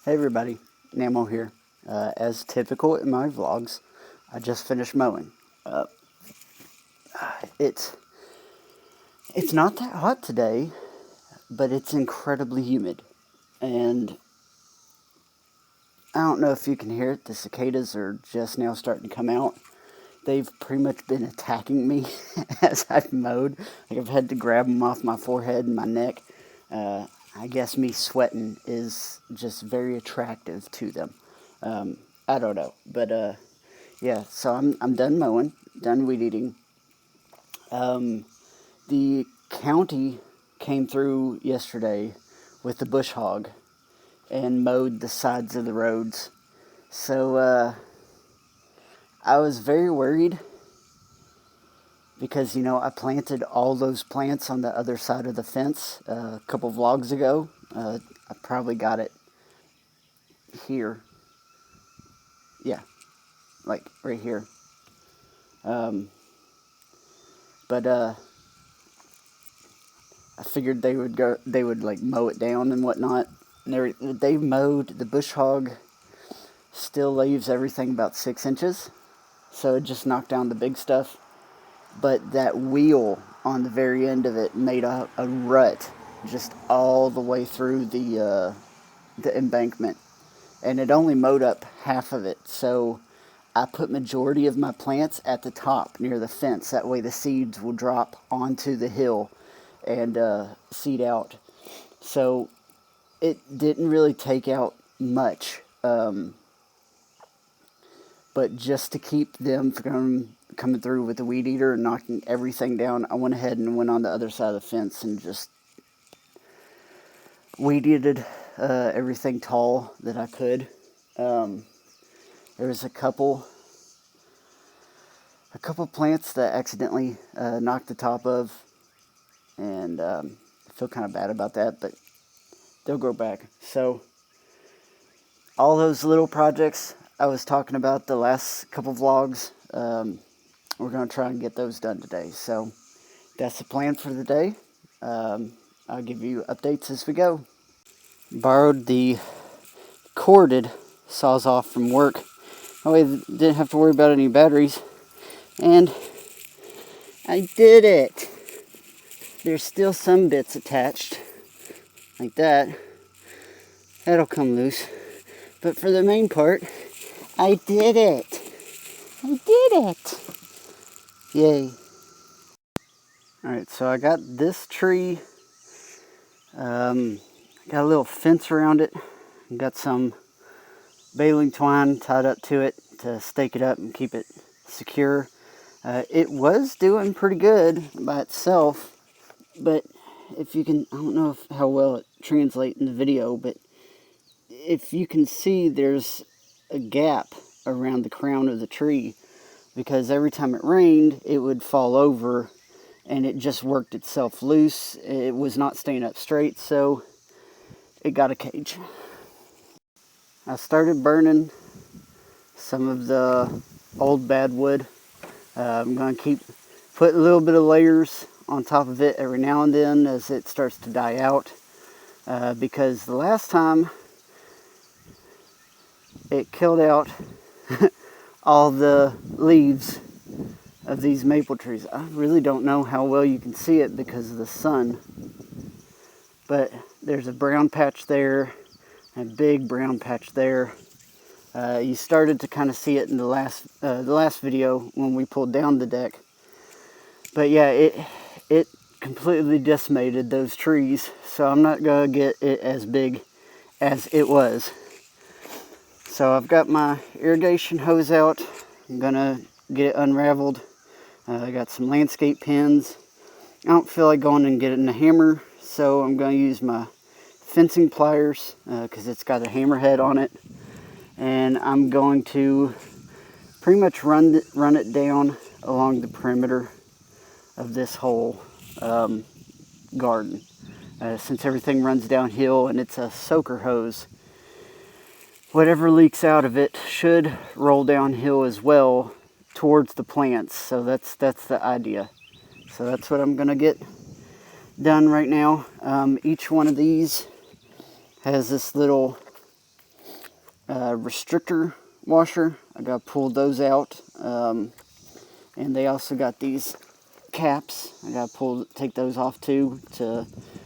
Hey everybody, Namo here. As typical in my vlogs, I just finished mowing. Uh, it's not that hot today, but it's incredibly humid. And I don't know if you can hear it, the cicadas are just now starting to come out. They've pretty much been attacking me as I've mowed. Like I've had to grab them off my forehead and my neck. I guess me sweating is just very attractive to them. I don't know, but yeah. So I'm done mowing, done weed eating. The county came through yesterday with the bush hog and mowed the sides of the roads. So I was very worried because I planted all those plants on the other side of the fence a couple vlogs ago. I probably got it here. Yeah, like right here. But I figured they would like mow it down and whatnot. And they mowed. The bush hog still leaves everything about 6 inches, so it just knocked down the big stuff. But that wheel on the very end of it made a rut just all the way through the embankment, and it only mowed up half of it. So I put majority of my plants at the top near the fence. That way the seeds will drop onto the hill and seed out. So it didn't really take out much, but just to keep them from coming through with the weed eater and knocking everything down, I went ahead and went on the other side of the fence and just weed eated everything tall that I could. There was a couple plants that I accidentally knocked the top of, and I feel kind of bad about that, but they'll grow back. So all those little projects I was talking about the last couple vlogs, we're going to try and get those done today. So that's the plan for the day. I'll give you updates as we go. Borrowed the corded Sawzall from work. That way I didn't have to worry about any batteries. And I did it. There's still some bits attached, like that. That'll come loose. But for the main part, I did it. I did it. Yay. Alright, so I got this tree. Got a little fence around it. Got some baling twine tied up to it to stake it up and keep it secure. It was doing pretty good by itself, but if you can, I don't know how well it translates in the video, but if you can see, there's a gap around the crown of the tree, because every time it rained, it would fall over and it just worked itself loose. It was not staying up straight, so it got a cage. I started burning some of the old bad wood. I'm going to keep putting a little bit of layers on top of it every now and then as it starts to die out, because the last time it killed out all the leaves of these maple trees. I really don't know how well you can see it because of the sun, but there's a brown patch there, a big brown patch there. You started to kind of see it in the last video when we pulled down the deck. But yeah, it completely decimated those trees, so I'm not going to get it as big as it was. So I've got my irrigation hose out. I'm going to get it unraveled. I got some landscape pins. I don't feel like going and getting a hammer, so I'm going to use my fencing pliers because it's got a hammer head on it. And I'm going to pretty much run it down along the perimeter of this whole garden. Since everything runs downhill and it's a soaker hose, whatever leaks out of it should roll downhill as well towards the plants. So that's the idea. So that's what I'm going to get done right now. Each one of these has this little restrictor washer. I got to pull those out. And they also got these caps. I got to take those off too to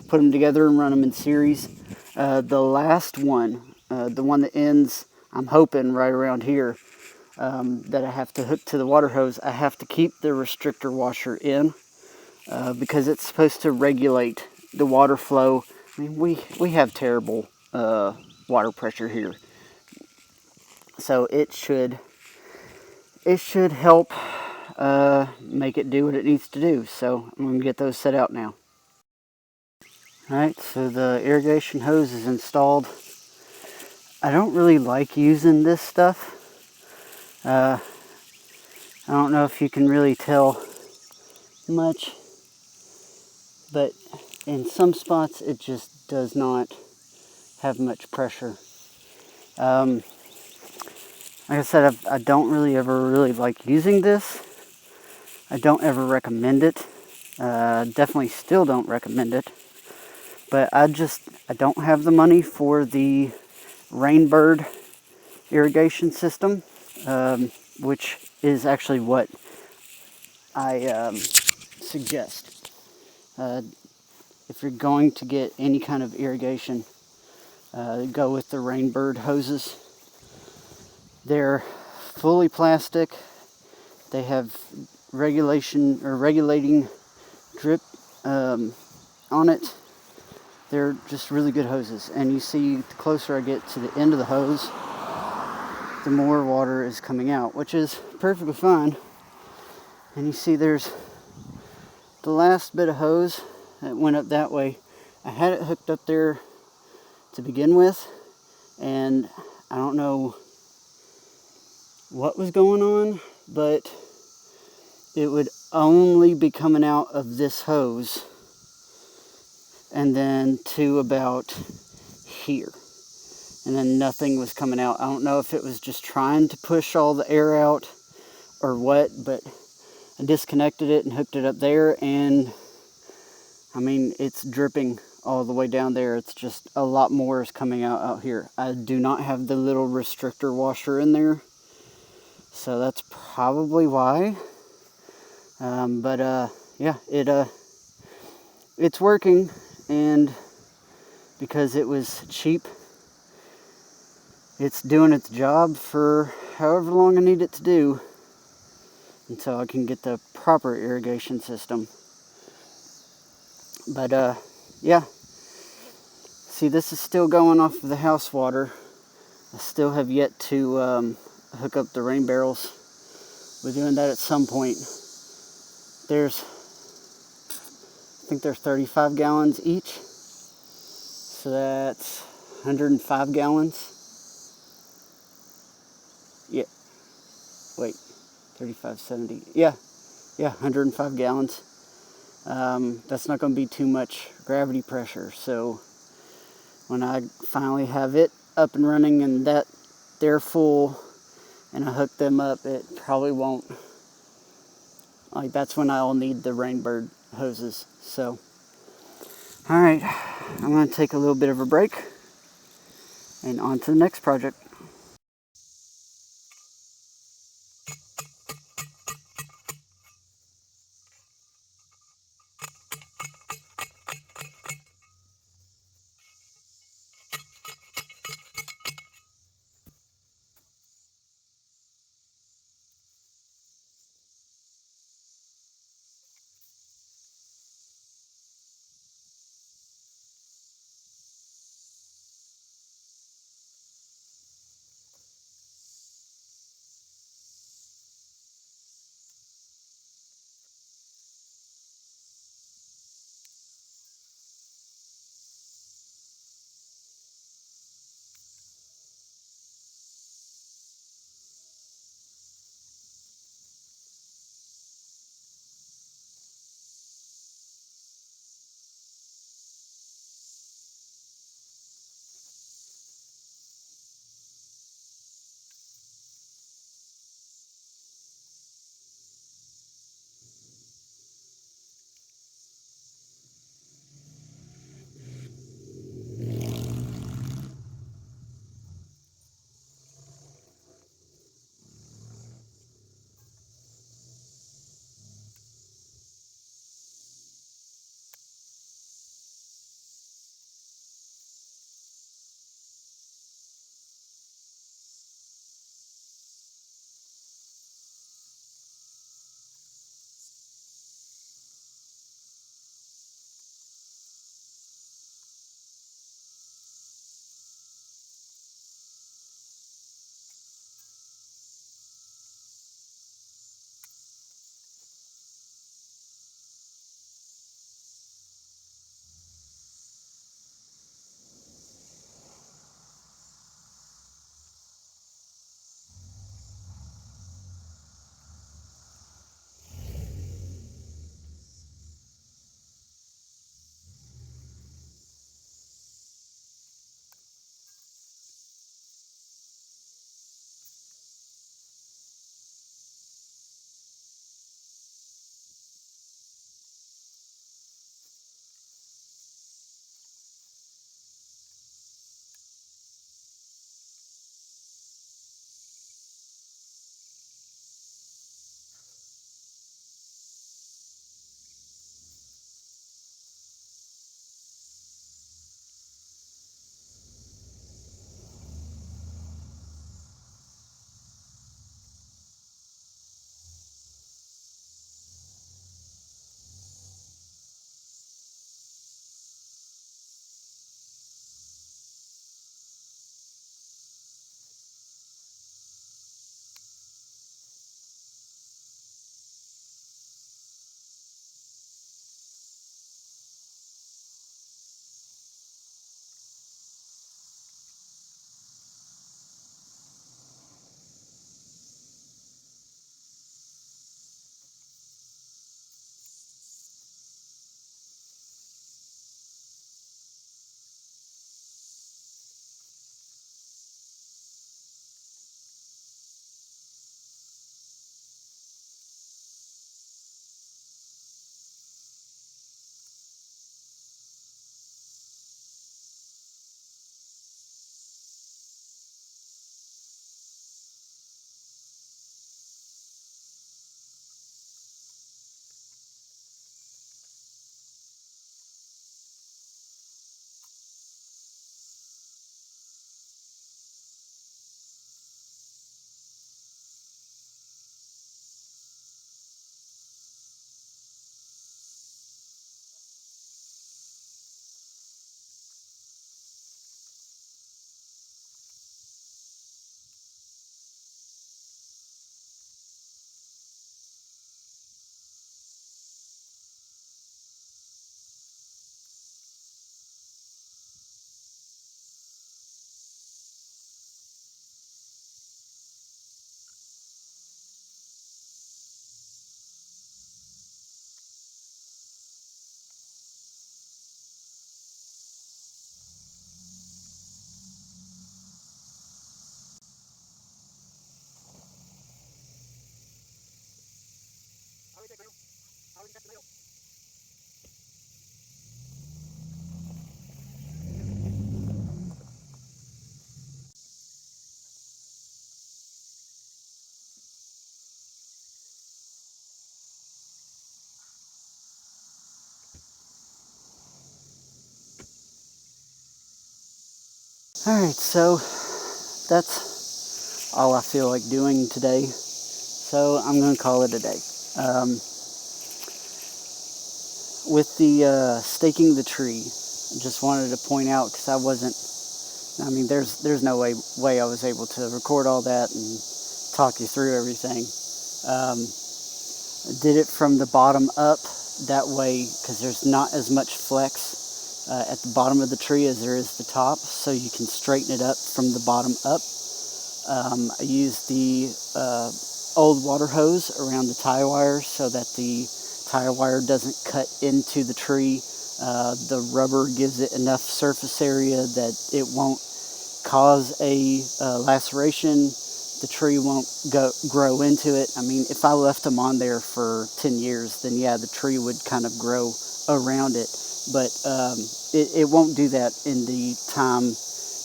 put them together and run them in series. The last one, the one that ends, I'm hoping right around here, that I have to hook to the water hose, I have to keep the restrictor washer in because it's supposed to regulate the water flow. I mean, we have terrible water pressure here, so it should help make it do what it needs to do. So I'm going to get those set out now. Alright, so the irrigation hose is installed. I don't really like using this stuff. I don't know if you can really tell much, but in some spots it just does not have much pressure. Like I said, I don't really like using this. I don't ever recommend it. Definitely still don't recommend it. But I don't have the money for the Rainbird irrigation system, which is actually what I suggest. If you're going to get any kind of irrigation, go with the Rainbird hoses. They're fully plastic. They have regulating drip on it. They're just really good hoses. And you see, the closer I get to the end of the hose, the more water is coming out, which is perfectly fine. And you see there's the last bit of hose that went up that way. I had it hooked up there to begin with, and I don't know what was going on, but it would only be coming out of this hose and then to about here. And then nothing was coming out. I don't know if it was just trying to push all the air out or what, but I disconnected it and hooked it up there, and I mean, it's dripping all the way down there. It's just a lot more is coming out here. I do not have the little restrictor washer in there, so that's probably why. Yeah, it's working, and because it was cheap, it's doing its job for however long I need it to do until I can get the proper irrigation system. But yeah, see, this is still going off of the house water. I still have yet to hook up the rain barrels. We're doing that at some point. I think they're 35 gallons each, so that's 105 gallons. Yeah, wait, 35, 70. Yeah, 105 gallons. That's not going to be too much gravity pressure. So when I finally have it up and running and that they're full and I hook them up, it probably won't. Like, that's when I'll need the Rainbird hoses. So, all right, I'm going to take a little bit of a break and on to the next project. Alright, so that's all I feel like doing today. So I'm going to call it a day. With the staking the tree, I just wanted to point out, because there's no way I was able to record all that and talk you through everything. I did it from the bottom up, that way, because there's not as much flex at the bottom of the tree as there is the top, so you can straighten it up from the bottom up. I used the old water hose around the tie wire so that the tie wire doesn't cut into the tree. The rubber gives it enough surface area that it won't cause a laceration. The tree won't grow into it. I mean, if I left them on there for 10 years, then yeah, the tree would kind of grow around it. But it won't do that in the time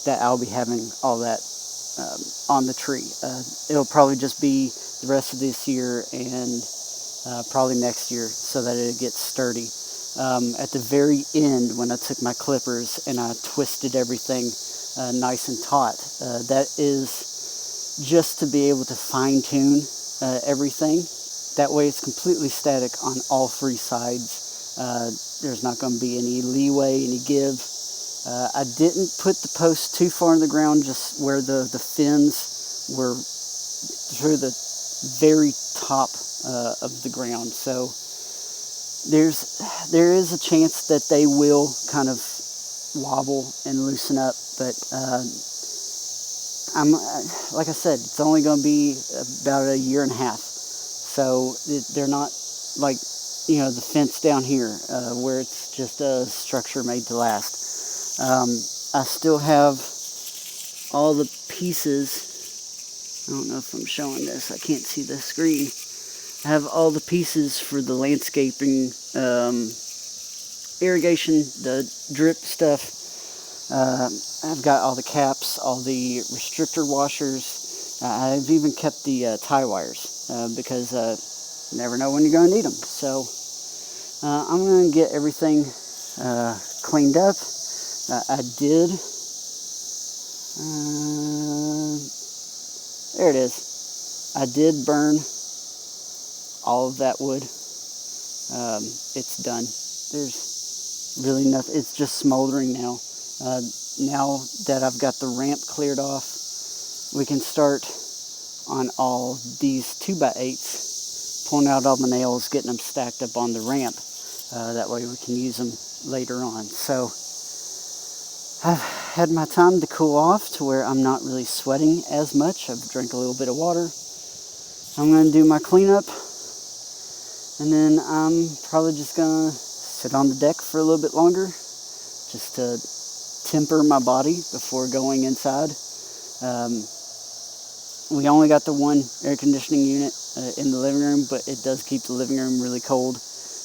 that I'll be having all that on the tree. It'll probably just be the rest of this year and probably next year, so that it gets sturdy. At the very end, when I took my clippers and I twisted everything nice and taut, that is just to be able to fine-tune everything. That way it's completely static on all three sides. There's not going to be any leeway, any give. I didn't put the post too far in the ground, just where the fins were through the very top of the ground. So there is a chance that they will kind of wobble and loosen up, but like I said, it's only going to be about a year and a half. So they're not like, the fence down here where it's just a structure made to last. I still have all the pieces. I don't know if I'm showing this. I can't see the screen. I have all the pieces for the landscaping, irrigation, the drip stuff. I've got all the caps, all the restrictor washers. I've even kept the tie wires because you never know when you're going to need them. So I'm going to get everything cleaned up. I did. There it is. I did burn all of that wood. It's done. There's really nothing. It's just smoldering now. Now that I've got the ramp cleared off, we can start on all these 2x8s, pulling out all the nails, getting them stacked up on the ramp. That way we can use them later on. So I've had my time to cool off to where I'm not really sweating as much. I've drank a little bit of water. I'm going to do my cleanup, and then I'm probably just going to sit on the deck for a little bit longer just to temper my body before going inside. We only got the one air conditioning unit in the living room, but it does keep the living room really cold.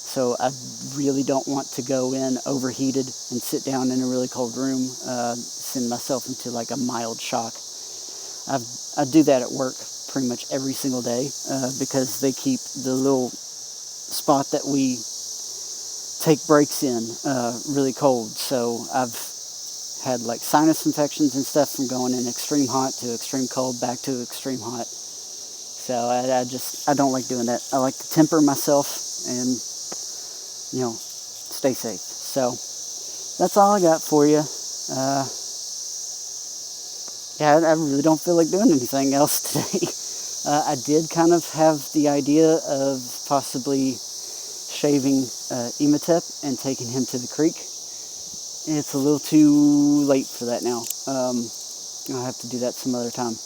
So I really don't want to go in overheated and sit down in a really cold room, send myself into like a mild shock. I do that at work pretty much every single day because they keep the little spot that we take breaks in really cold. So I've had like sinus infections and stuff from going in extreme hot to extreme cold back to extreme hot. So I don't like doing that. I like to temper myself and stay safe. So that's all I got for you. I really don't feel like doing anything else today. I did kind of have the idea of possibly shaving Ematep and taking him to the creek. It's a little too late for that now. I'll have to do that some other time.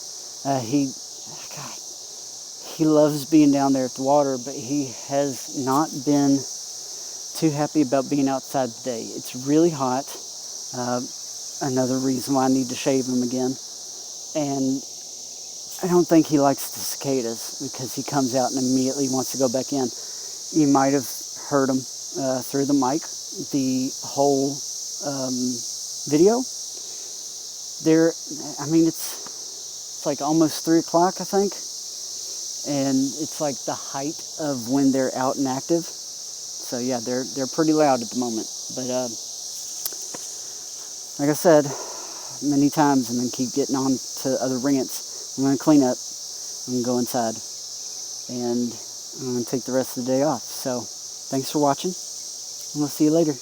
He loves being down there at the water, but he has not been too happy about being outside today. It's really hot. Another reason why I need to shave him again. And I don't think he likes the cicadas because he comes out and immediately wants to go back in. You might have heard him through the mic. The whole video. It's like almost 3 o'clock, I think. And it's like the height of when they're out and active. So yeah, they're pretty loud at the moment. But like I said, many times and then keep getting on to other rants. I'm going to clean up. I'm going to go inside. And I'm going to take the rest of the day off. So thanks for watching. And we'll see you later.